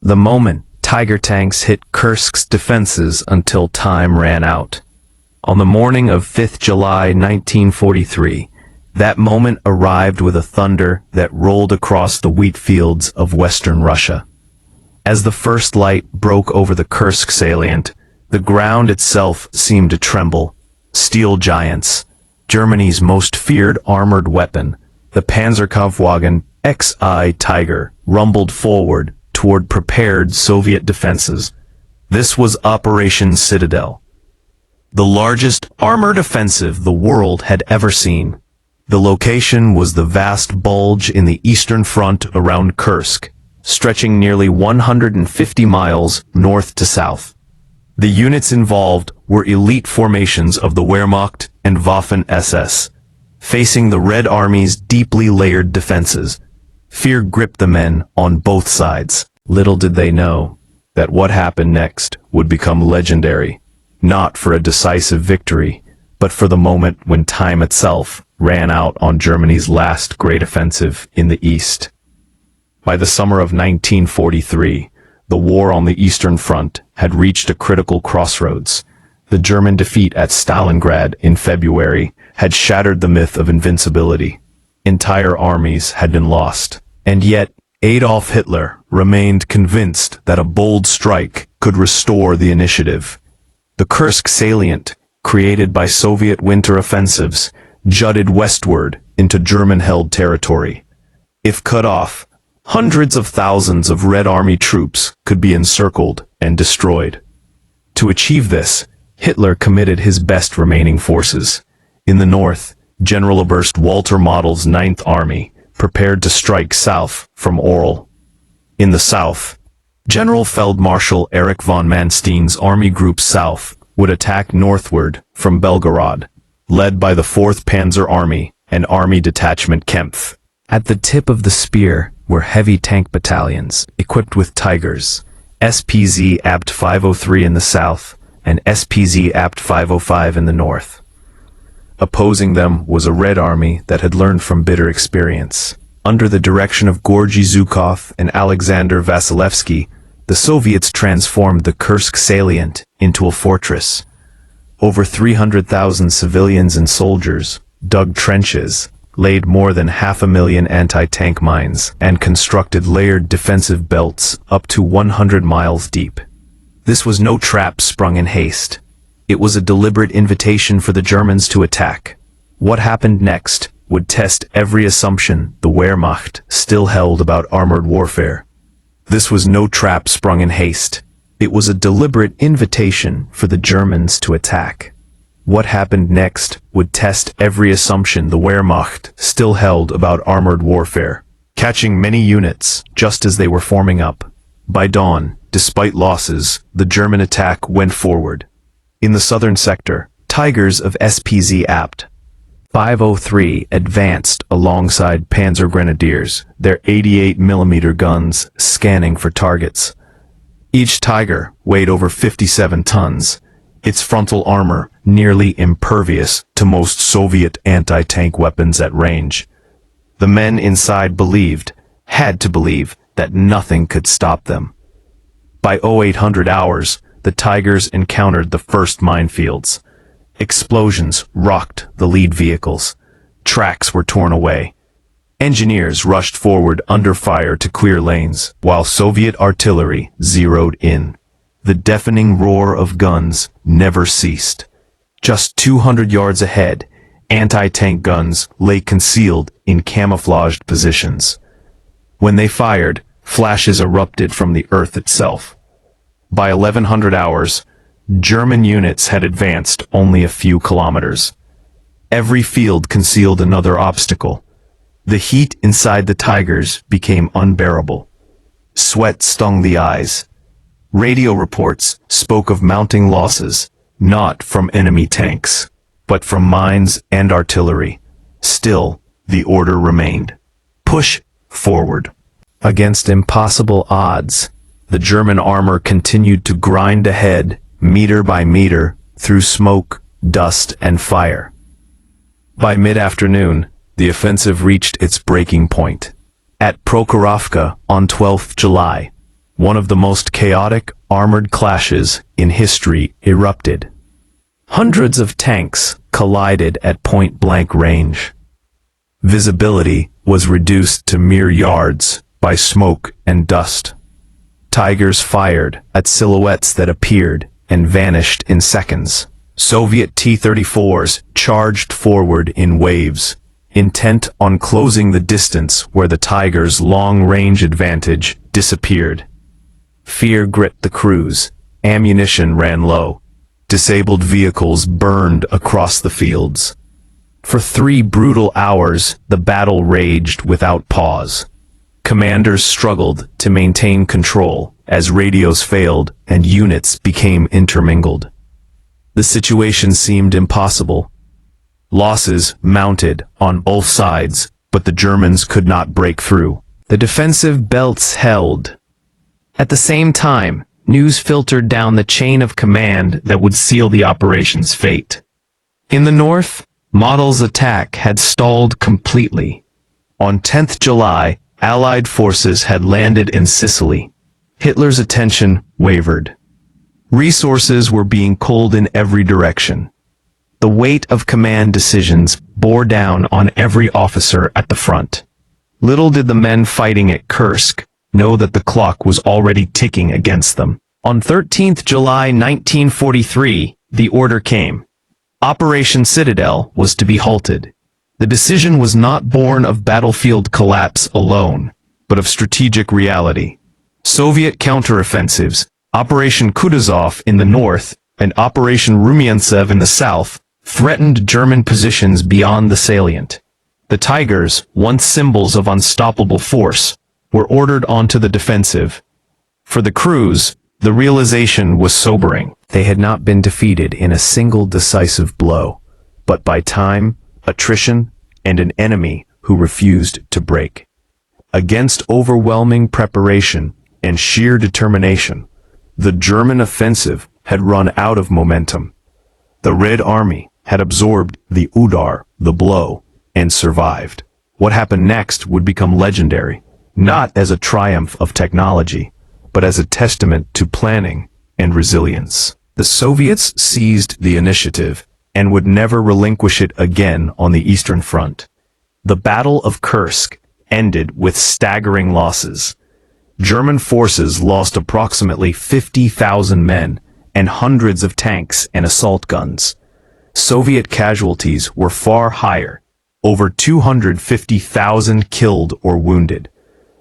the moment Tiger tanks hit Kursk's defenses until time ran out. On the morning of 5th July 1943, that moment arrived with a thunder that rolled across the wheat fields of western Russia. As the first light broke over the Kursk salient, the ground itself seemed to tremble. Steel giants, Germany's most feared armored weapon, the Panzerkampfwagen XI Tiger, rumbled forward toward prepared Soviet defenses. This was Operation Citadel, the largest armored offensive the world had ever seen. The location was the vast bulge in the eastern front around Kursk, stretching nearly 150 miles north to south. The units involved were elite formations of the Wehrmacht and Waffen-SS, facing the Red Army's deeply layered defenses. Fear gripped the men on both sides. Little did they know that what happened next would become legendary, not for a decisive victory, but for the moment when time itself ran out on Germany's last great offensive in the East. By the summer of 1943, the war on the Eastern Front had reached a critical crossroads. The German defeat at Stalingrad in February had shattered the myth of invincibility. Entire armies had been lost, and yet Adolf Hitler remained convinced that a bold strike could restore the initiative. The Kursk salient, created by Soviet winter offensives, jutted westward into German-held territory. If cut off, hundreds of thousands of Red Army troops could be encircled and destroyed. To achieve this, Hitler committed his best remaining forces. In the north, General Oberst Walter Model's 9th Army prepared to strike south from Orel. In the south, General Feldmarschall Erich von Manstein's Army Group South would attack northward from Belgorod, led by the 4th Panzer Army and Army Detachment Kempf. At the tip of the spear were heavy tank battalions equipped with Tigers, SPZ Abt 503 in the south and SPZ Abt 505 in the north. Opposing them was a Red Army that had learned from bitter experience. Under the direction of Georgy Zhukov and Alexander Vasilevsky, the Soviets transformed the Kursk salient into a fortress. Over 300,000 civilians and soldiers dug trenches, laid more than 500,000 anti-tank mines, and constructed layered defensive belts up to 100 miles deep. This was no trap sprung in haste. It was a deliberate invitation for the Germans to attack. What happened next would test every assumption the Wehrmacht still held about armored warfare. This was no trap sprung in haste. It was a deliberate invitation for the Germans to attack. What happened next would test every assumption the Wehrmacht still held about armored warfare, catching many units just as they were forming up. By dawn, despite losses, the German attack went forward. In the southern sector, Tigers of SPZ Abt 503 advanced alongside Panzer Grenadiers, their 88mm guns scanning for targets. Each Tiger weighed over 57 tons, its frontal armor nearly impervious to most Soviet anti-tank weapons at range. The men inside had to believe, that nothing could stop them. By 0800 hours, the Tigers encountered the first minefields. Explosions rocked the lead vehicles. Tracks were torn away. Engineers rushed forward under fire to clear lanes, while Soviet artillery zeroed in. The deafening roar of guns never ceased. Just 200 yards ahead, anti-tank guns lay concealed in camouflaged positions. When they fired, flashes erupted from the earth itself. By 1100 hours, German units had advanced only a few kilometers. Every field concealed another obstacle. The heat inside the Tigers became unbearable. Sweat stung the eyes. Radio reports spoke of mounting losses, not from enemy tanks, but from mines and artillery. Still, the order remained. Push forward. Against impossible odds, the German armor continued to grind ahead, meter by meter, through smoke, dust, and fire. By mid-afternoon, the offensive reached its breaking point. At Prokhorovka on 12th July, one of the most chaotic armored clashes in history erupted. Hundreds of tanks collided at point-blank range. Visibility was reduced to mere yards by smoke and dust. Tigers fired at silhouettes that appeared and vanished in seconds. Soviet T-34s charged forward in waves, intent on closing the distance where the Tigers' long-range advantage disappeared. Fear gripped the crews, ammunition ran low, disabled vehicles burned across the fields. For 3 brutal hours, the battle raged without pause. Commanders struggled to maintain control as radios failed and units became intermingled. The situation seemed impossible. Losses mounted on both sides, but the Germans could not break through. The defensive belts held. At the same time, news filtered down the chain of command that would seal the operation's fate. In the north, Model's attack had stalled completely. On 10th July, Allied forces had landed in Sicily. Hitler's attention wavered. Resources were being pulled in every direction. The weight of command decisions bore down on every officer at the front. Little did the men fighting at Kursk know that the clock was already ticking against them. On 13th July 1943, the order came. Operation Citadel was to be halted. The decision was not born of battlefield collapse alone, but of strategic reality. Soviet counteroffensives, Operation Kutuzov in the north and Operation Rumiantsev in the south, threatened German positions beyond the salient. The Tigers, once symbols of unstoppable force, were ordered onto the defensive. For the crews, the realization was sobering. They had not been defeated in a single decisive blow, but by time, attrition, and an enemy who refused to break. Against overwhelming preparation and sheer determination, the German offensive had run out of momentum. The Red Army had absorbed the Udar, the blow, and survived. What happened next would become legendary, not as a triumph of technology, but as a testament to planning and resilience. The Soviets seized the initiative and would never relinquish it again on the Eastern Front. The Battle of Kursk ended with staggering losses. German forces lost approximately 50,000 men and hundreds of tanks and assault guns. Soviet casualties were far higher, over 250,000 killed or wounded.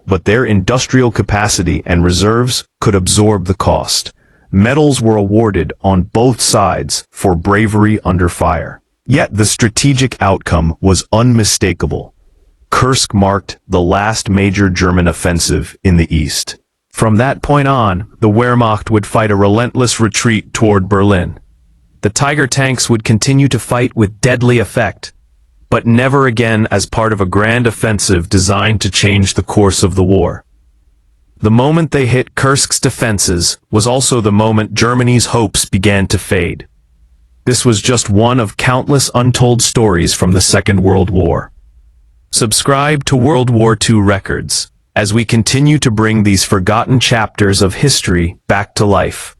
But their industrial capacity and reserves could absorb the cost. Medals were awarded on both sides for bravery under fire. Yet the strategic outcome was unmistakable. Kursk marked the last major German offensive in the east. From that point on, the Wehrmacht would fight a relentless retreat toward Berlin. The Tiger tanks would continue to fight with deadly effect, but never again as part of a grand offensive designed to change the course of the war. The moment they hit Kursk's defenses was also the moment Germany's hopes began to fade. This was just one of countless untold stories from the Second World War. Subscribe to World War II Records as we continue to bring these forgotten chapters of history back to life.